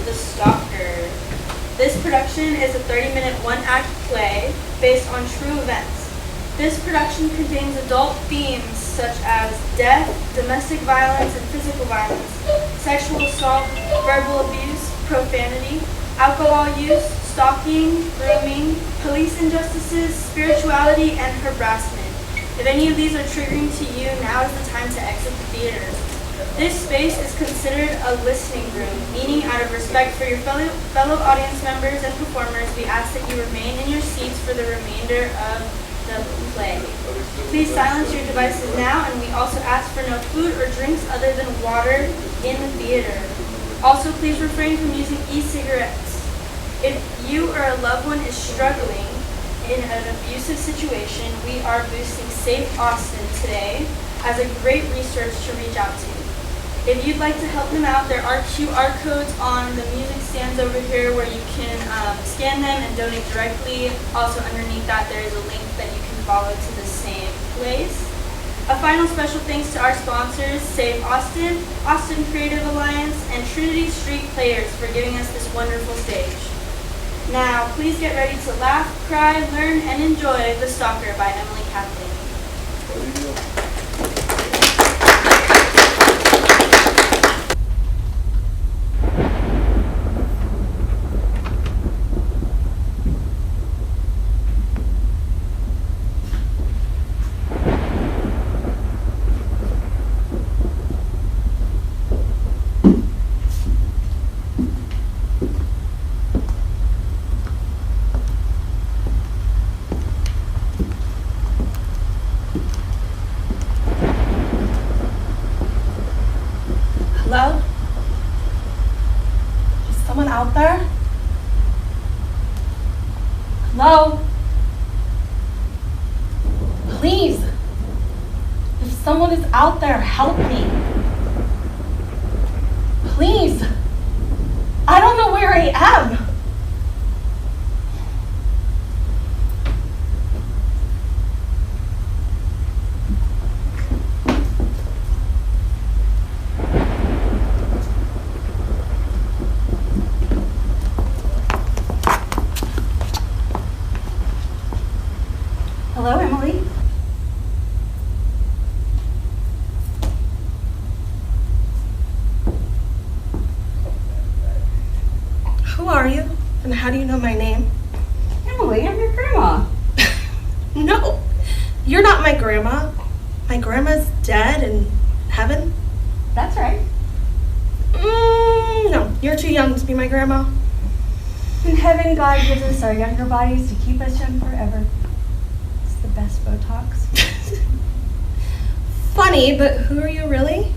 The Stalker. This production is a 30-minute one-act play based on true events. This production contains adult themes such as death, domestic violence and physical violence, sexual assault, verbal abuse, profanity, alcohol use, stalking, grooming, police injustices, spirituality, and harassment. If any of these are triggering to you, now is the time to exit the theater. This space is considered a listening room, meaning out of respect for your fellow audience members and performers, we ask that you remain in your seats for the remainder of the play. Please silence your devices now, and we also ask for no food or drinks other than water in the theater. Also, please refrain from using e-cigarettes. If you or a loved one is struggling in an abusive situation, we are boosting Safe Austin today as a great resource to reach out to. If you'd like to help them out, there are QR codes on the music stands over here where you can scan them and donate directly. Also underneath that there is a link that you can follow to the same place. A final special thanks to our sponsors, Save Austin, Austin Creative Alliance, and Trinity Street Players for giving us this wonderful stage. Now, please get ready to laugh, cry, learn, and enjoy The Stalker by Emily Kathleen. Hello? Is someone out there? Hello? Please, if someone is out there, help me. Please. I don't know where I am. Hello, Emily. Who are you? And how do you know my name? Emily, I'm your grandma. No, you're not my grandma. My grandma's dead in heaven. That's right. No, you're too young to be my grandma. In heaven, God gives us our younger bodies to keep us young forever. It's the best Botox. Funny, but who are you really?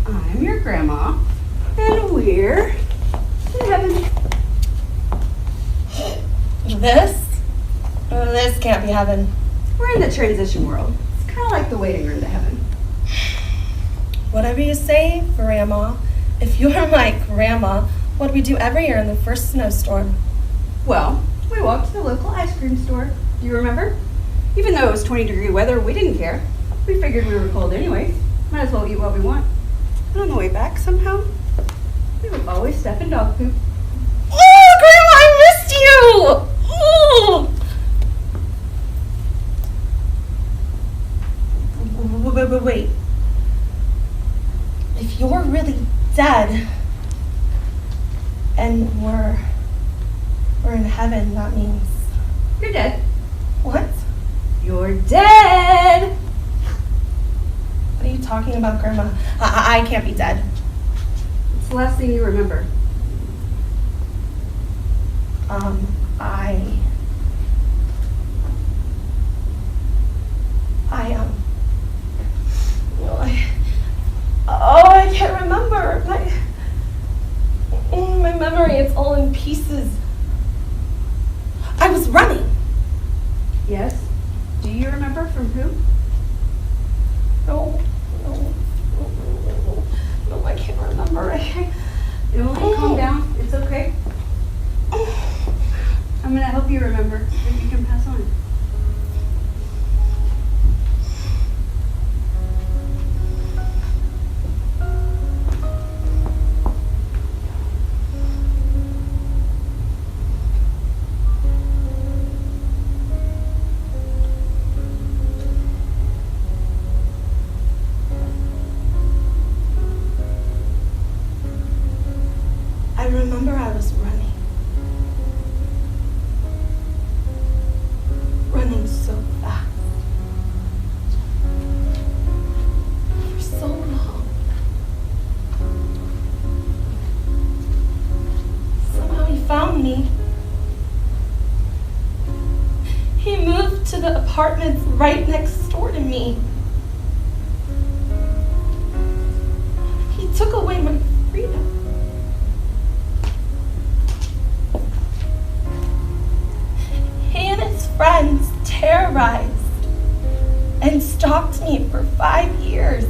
I'm your grandma, and we're in heaven. This can't be heaven. We're in the transition world. It's kind of like the waiting room to heaven. Whatever you say, Grandma. If you were my grandma, what do we do every year in the first snowstorm? Well, we walked to the local ice cream store. Do you remember? Even though it was 20-degree weather, we didn't care. We figured we were cold anyways. Might as well eat what we want. And on the way back, somehow, we would always step in dog poop. Oh, Grandma, I missed you! Oh! Wait. If you're really dead and we're in heaven, that means... You're dead. What? You're dead! What are you talking about, Grandma? I can't be dead. It's the last thing you remember. I can't remember. My memory, it's all in pieces. I was running. Yes? Do you remember from who? No, I can't remember. Emily, calm down. It's okay. I'm going to help you remember so you can pass on. remember I was running. Running so fast. For so long. Somehow he found me. He moved to the apartments right next door to me. He took away my freedom. He and his friends terrorized and stalked me for 5 years.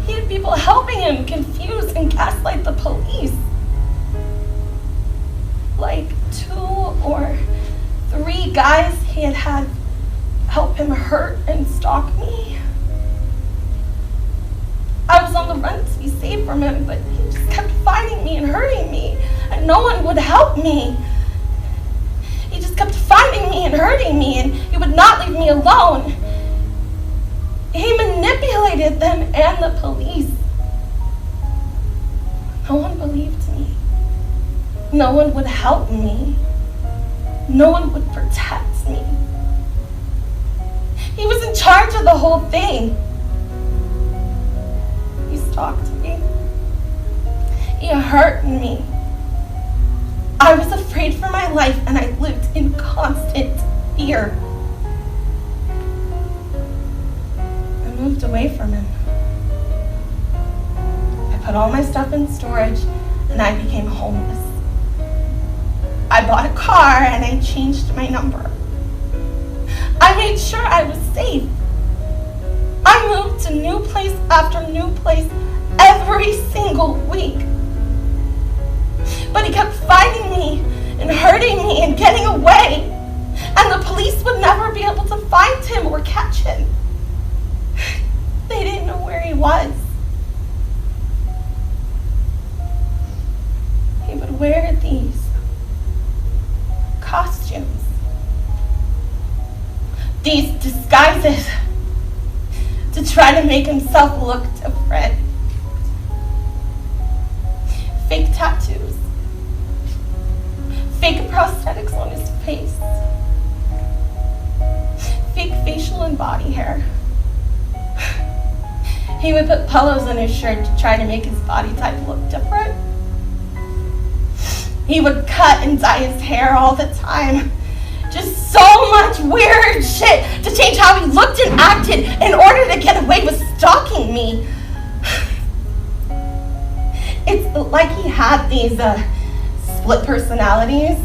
He had people helping him confuse and gaslight the police. Like 2 or 3 guys he had help him hurt and stalk me. I was on the run to be safe from him, but he just kept finding me and hurting me, and no one would help me. He just kept finding me and hurting me, and he would not leave me alone. He manipulated them and the police. No one believed me. No one would help me. No one would protect me. He was in charge of the whole thing. He stalked me. He hurt me. I was afraid for my life, and I lived in constant fear. I moved away from him. I put all my stuff in storage, and I became homeless. I bought a car, and I changed my number. I made sure I was safe. I moved to new place after new place every single week. But he kept finding me and hurting me and getting away. And the police would never be able to find him or catch him. They didn't know where he was. He would wear these costumes, these disguises, to try to make himself look different. Fake tattoos, fake prosthetics on his face, fake facial and body hair. He would put pillows in his shirt to try to make his body type look different. He would cut and dye his hair all the time. Just so much weird shit to change how he looked and acted in order to get away with stalking me. It's like he had these split personalities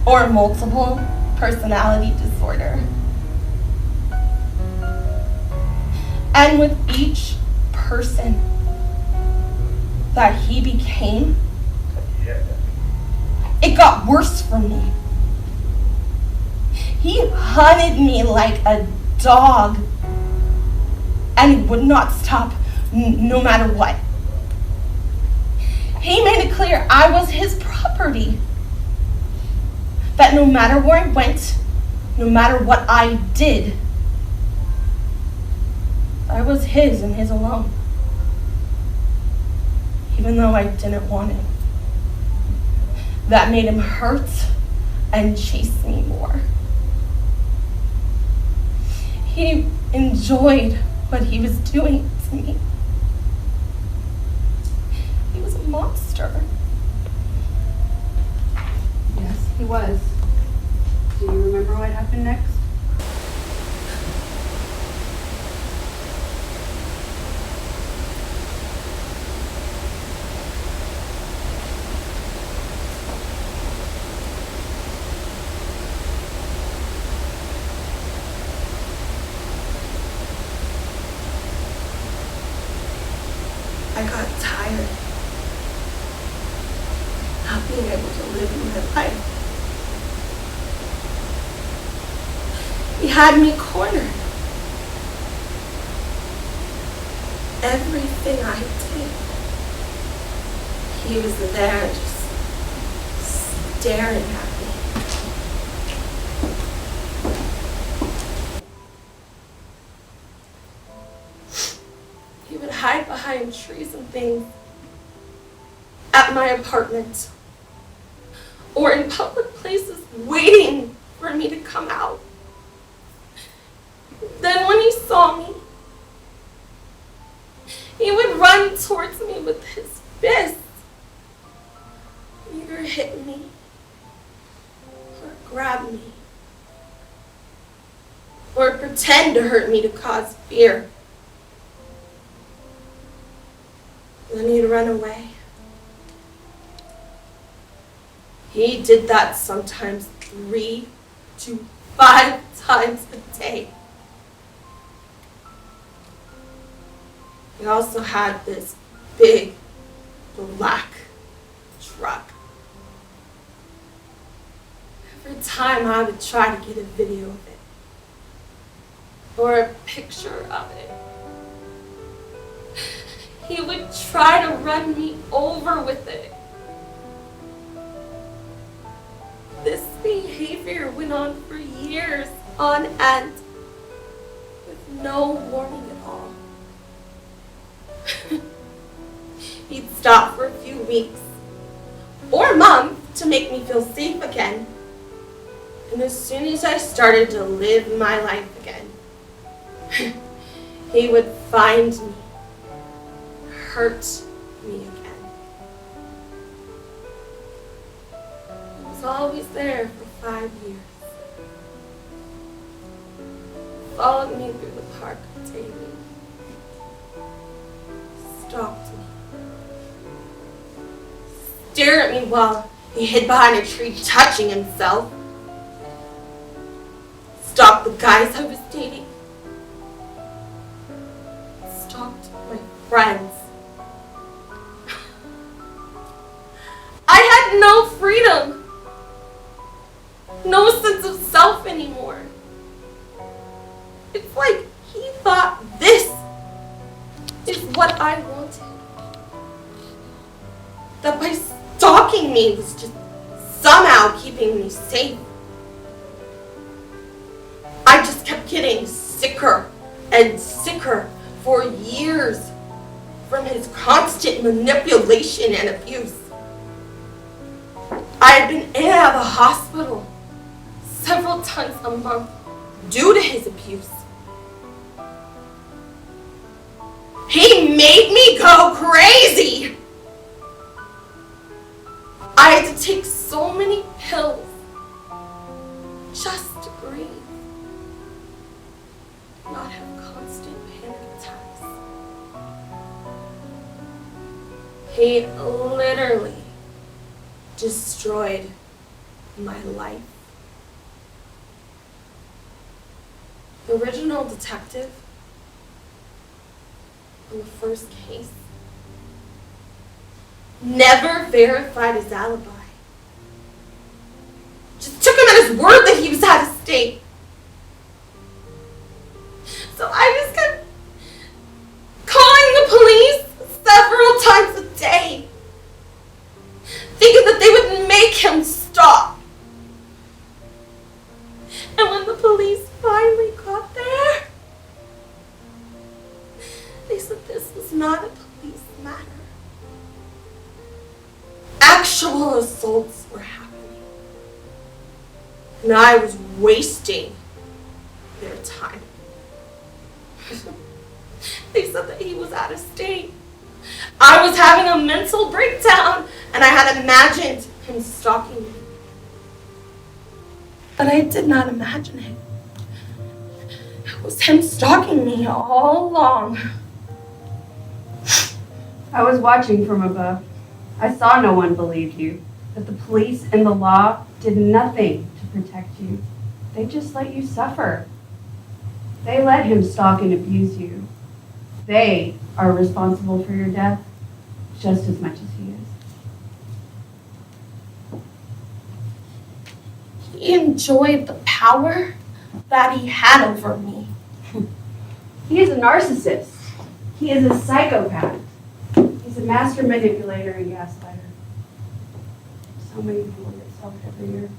or multiple personality disorder. And with each person that he became, it got worse for me. He hunted me like a dog, and he would not stop no matter what. He made it clear I was his property, that no matter where I went, no matter what I did, I was his and his alone, even though I didn't want it. That made him hurt and chase me more. He enjoyed what he was doing to me. He was a monster. Yes, he was. Do you remember what happened next? I got tired not being able to live my life. He had me cornered. Everything I did, he was there just staring at me. He would hide behind trees and things my apartment or in public places waiting for me to come out. Then when he saw me, he would run towards me with his fists, either hit me or grab me or pretend to hurt me to cause fear. Then he'd run away. He did that sometimes 3 to 5 times a day. He also had this big black truck. Every time I would try to get a video of it or a picture of it, he would try to run me over with it. This behavior went on for years on end with no warning at all. He'd stop for a few weeks or a month to make me feel safe again. And as soon as I started to live my life again, he would find me, hurt me again. He was always there for 5 years. Followed me through the park daily. Stalked me. Stared at me while he hid behind a tree touching himself. Stalked the guys I was dating. Stalked my friends. I had no freedom. No sense of self anymore. It's like he thought this is what I wanted. That by stalking me was just somehow keeping me safe. I just kept getting sicker and sicker for years from his constant manipulation and abuse. I had been in and out of the hospital several times a month due to his abuse. He made me go crazy. I had to take so many pills just to breathe, not have constant panic attacks. He literally destroyed my life. The original detective on the first case never verified his alibi. Just took him at his word that he was out of state. So I just kept calling the police several times a day, thinking that they would make him stop. And when the police finally got there, they said this was not a police matter. Actual assaults were happening. And I was wasting their time. They said that he was out of state. I was having a mental breakdown, and I had imagined him stalking me. But I did not imagine it. It was him stalking me all along. I was watching from above. I saw no one believed you, that the police and the law did nothing to protect you. They just let you suffer. They let him stalk and abuse you. They are responsible for your death just as much as he is. He enjoyed the power that he had over me. He is a narcissist. He is a psychopath. He's a master manipulator and gaslighter. So many people get stalked every year.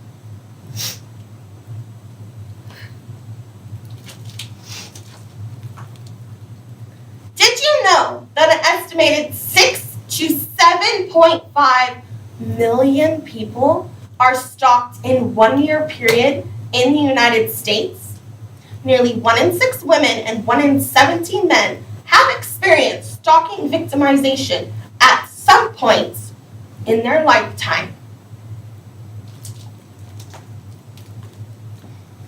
Did you know that an estimated 6 to 7 2.5 million people are stalked in 1 year period in the United States. Nearly 1 in 6 women and 1 in 17 men have experienced stalking victimization at some point in their lifetime.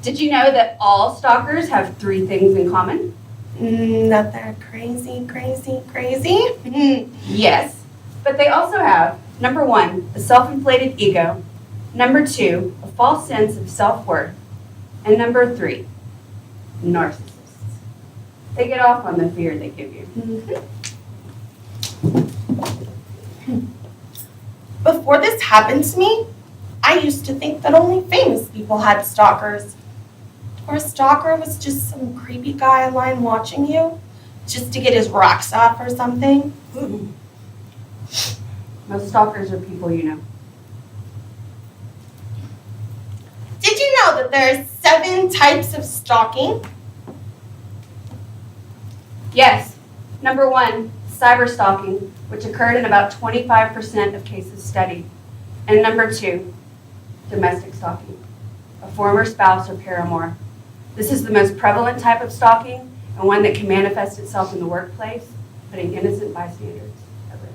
Did you know that all stalkers have 3 things in common? That they're crazy. Yes, but they also have, number 1, a self-inflated ego, number 2, a false sense of self-worth, and number 3, narcissists. They get off on the fear they give you. Before this happened to me, I used to think that only famous people had stalkers. Or a stalker was just some creepy guy online watching you, just to get his rocks off or something. Most stalkers are people you know. Did you know that there are 7 types of stalking? Yes. Number 1, cyber stalking, which occurred in about 25% of cases studied. And number 2, domestic stalking, a former spouse or paramour. This is the most prevalent type of stalking and one that can manifest itself in the workplace, putting innocent bystanders at risk.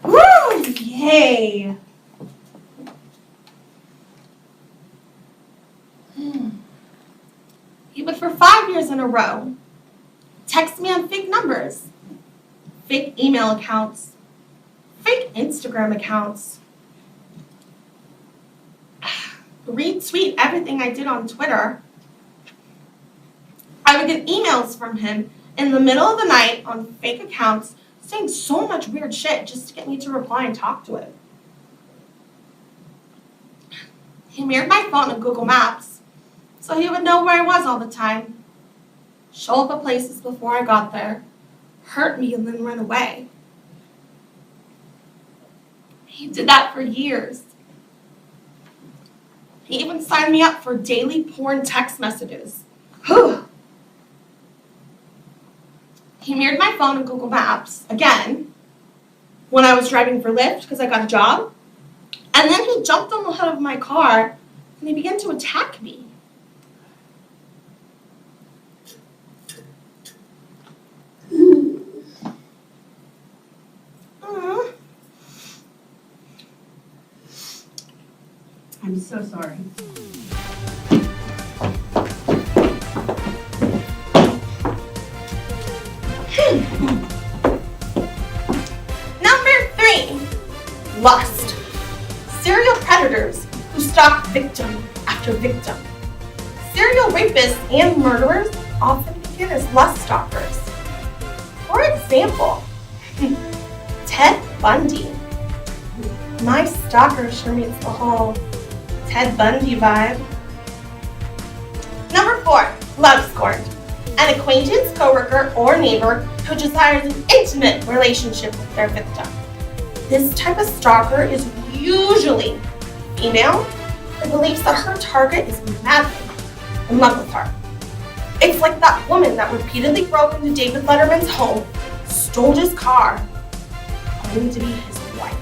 Woo! Yay! He would, for 5 years in a row, text me on fake numbers, fake email accounts, fake Instagram accounts, retweet everything I did on Twitter. I would get emails from him in the middle of the night on fake accounts saying so much weird shit just to get me to reply and talk to him. He mirrored my phone in Google Maps so he would know where I was all the time. Show up at places before I got there, hurt me, and then run away. He did that for years. He even signed me up for daily porn text messages. He mirrored my phone in Google Maps, again, when I was driving for Lyft because I got a job. And then he jumped on the hood of my car and he began to attack me. I'm so sorry. Number 3, lust. Serial predators who stalk victim after victim. Serial rapists and murderers often begin as lust stalkers. For example, Ted Bundy. My stalker sure meets the whole Ted Bundy vibe. Number 4, love scorned. An acquaintance, coworker, or neighbor who desires an intimate relationship with their victim. This type of stalker is usually female and believes that her target is madly in love with her. It's like that woman that repeatedly broke into David Letterman's home, stole his car, claiming to be his wife.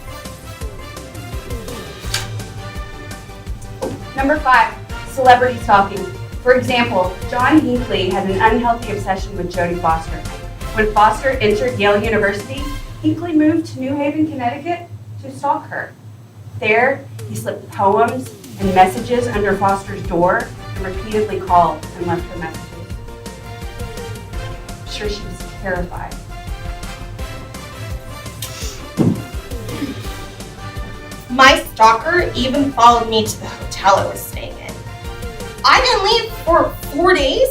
Number 5, celebrity stalking. For example, John Hinckley had an unhealthy obsession with Jodie Foster. When Foster entered Yale University, Hinckley moved to New Haven, Connecticut to stalk her. There, he slipped poems and messages under Foster's door and repeatedly called and left her messages. I'm sure she was terrified. My stalker even followed me to the hotel I was staying in. I didn't leave for 4 days,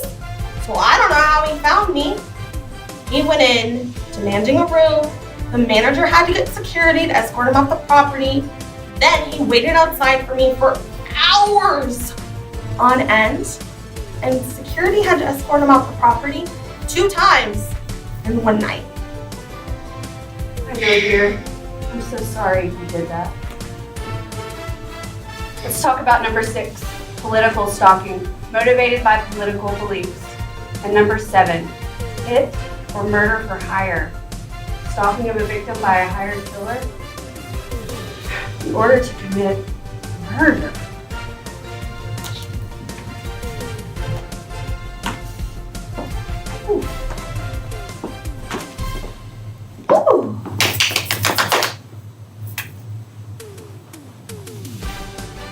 so I don't know how he found me. He went in, demanding a room. The manager had to get security to escort him off the property. Then he waited outside for me for hours on end, and security had to escort him off the property 2 times in one night. I know, dear. I'm so sorry you did that. Let's talk about number 6, political stalking, motivated by political beliefs. And number 7, hit or murder for hire, stalking of a victim by a hired killer in order to commit murder. Ooh. Ooh.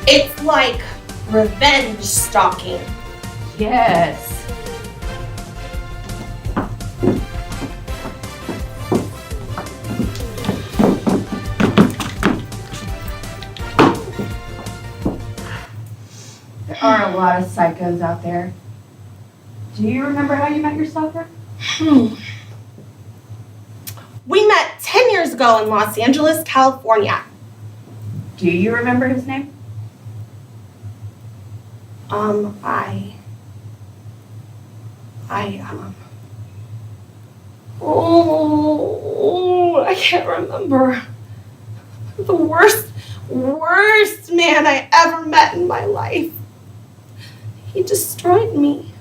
It's like revenge stalking. Yes. There are a lot of psychos out there. Do you remember how you met your stalker? We met 10 years ago in Los Angeles, California. Do you remember his name? I can't remember. The worst man I ever met in my life. He destroyed me.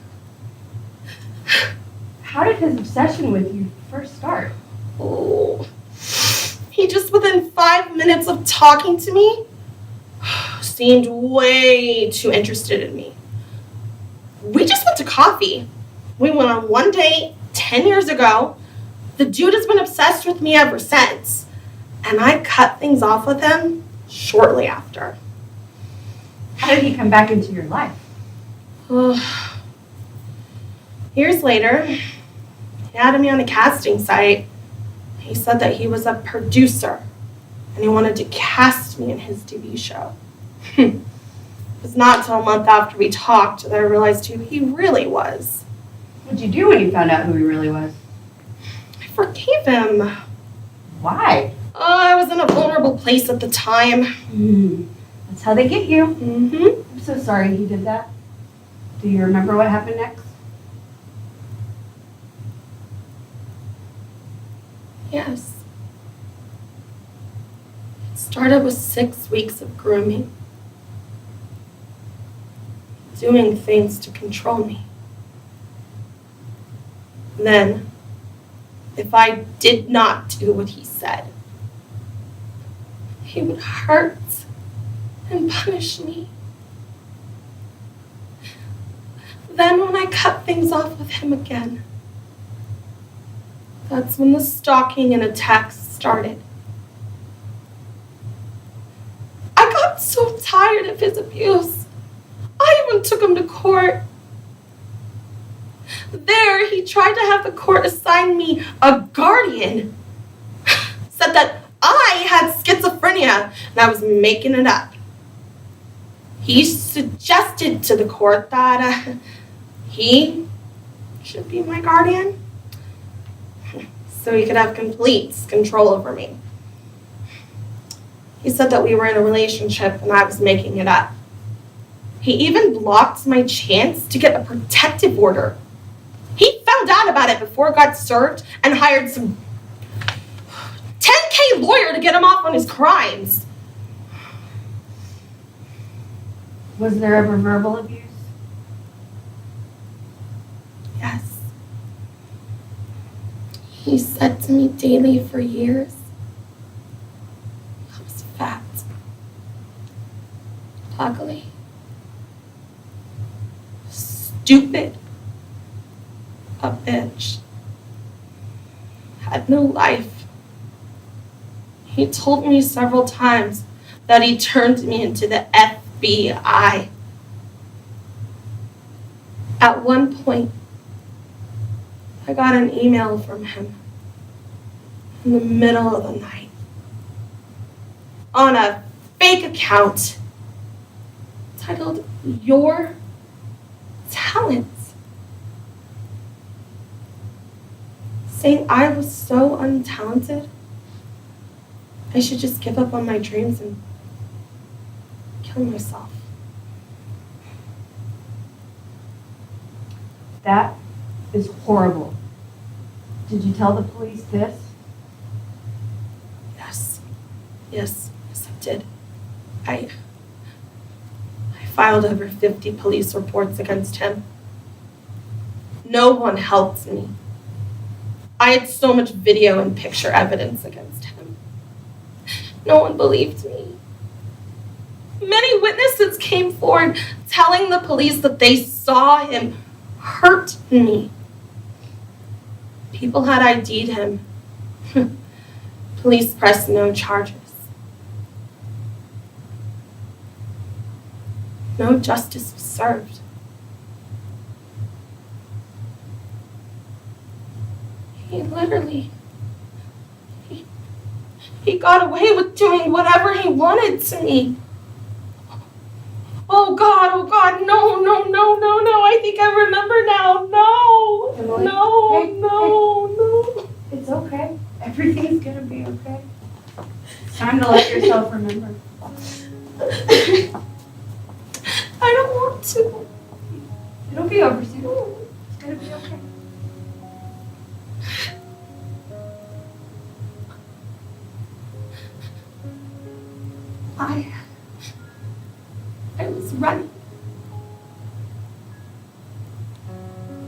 How did his obsession with you first start? He just within 5 minutes of talking to me, seemed way too interested in me. We just went to coffee. We went on one date 10 years ago. The dude has been obsessed with me ever since. And I cut things off with him shortly after. How did he come back into your life? Years later, he added me on a casting site. He said that he was a producer and he wanted to cast me in his TV show. It was not until a month after we talked that I realized who he really was. What'd you do when you found out who he really was? I forgave him. Why? I was in a vulnerable place at the time. That's how they get you. Mm-hmm. I'm so sorry he did that. Do you remember what happened next? Yes. It started with 6 weeks of grooming. Doing things to control me. Then, if I did not do what he said, he would hurt and punish me. Then when I cut things off with him again, that's when the stalking and attacks started. I got so tired of his abuse. I even took him to court. There, he tried to have the court assign me a guardian. Said that I had schizophrenia and I was making it up. He suggested to the court that he should be my guardian so he could have complete control over me. He said that we were in a relationship and I was making it up. He even blocked my chance to get a protective order. He found out about it before it got served and hired some 10K lawyer to get him off on his crimes. Was there ever verbal abuse? Yes. He said to me daily for years, I was fat, ugly, stupid, a bitch, had no life. He told me several times that he turned me into the FBI. At one point, I got an email from him in the middle of the night on a fake account titled Your Talents, saying I was so untalented, I should just give up on my dreams and kill myself. That is horrible. Did you tell the police this? Yes, I did. filed over 50 police reports against him. No one helped me. I had so much video and picture evidence against him. No one believed me. Many witnesses came forward telling the police that they saw him hurt me. People had ID'd him. Police pressed no charges. No justice was served. He literally, he got away with doing whatever he wanted to me. Oh God, no, I think I remember now. No, Emily, no. It's okay. Everything's gonna be okay. It's time to let yourself remember. I don't want to. It'll be over soon. It's gonna be okay. I was running.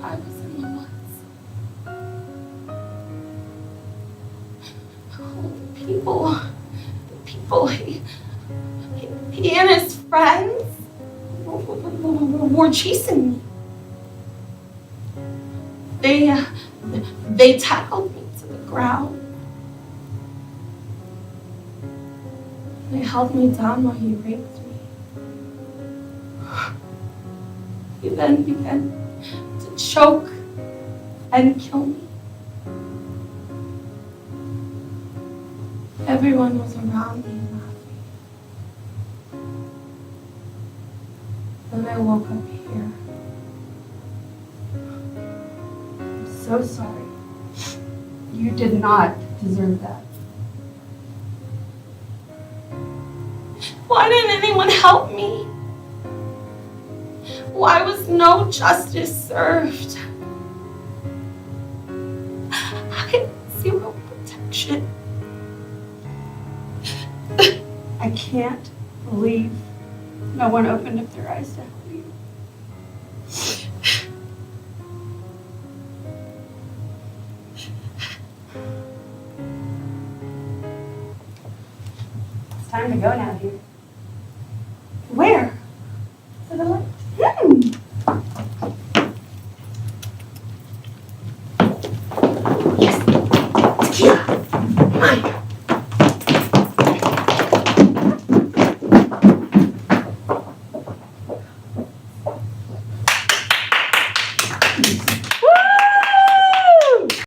I was in the woods. Oh, the people, he and his friends were chasing me. They tackled me to the ground. They held me down while he raped me. He then began to choke and kill me. Everyone was around me laughing. Then I woke up here. I'm so sorry. You did not deserve that. Why didn't anyone help me? Why was no justice served? I had zero protection. I can't believe no one opened up their eyes to help you. It's time to go now, dear. Where? To the left. Yes. Tequila. Mine.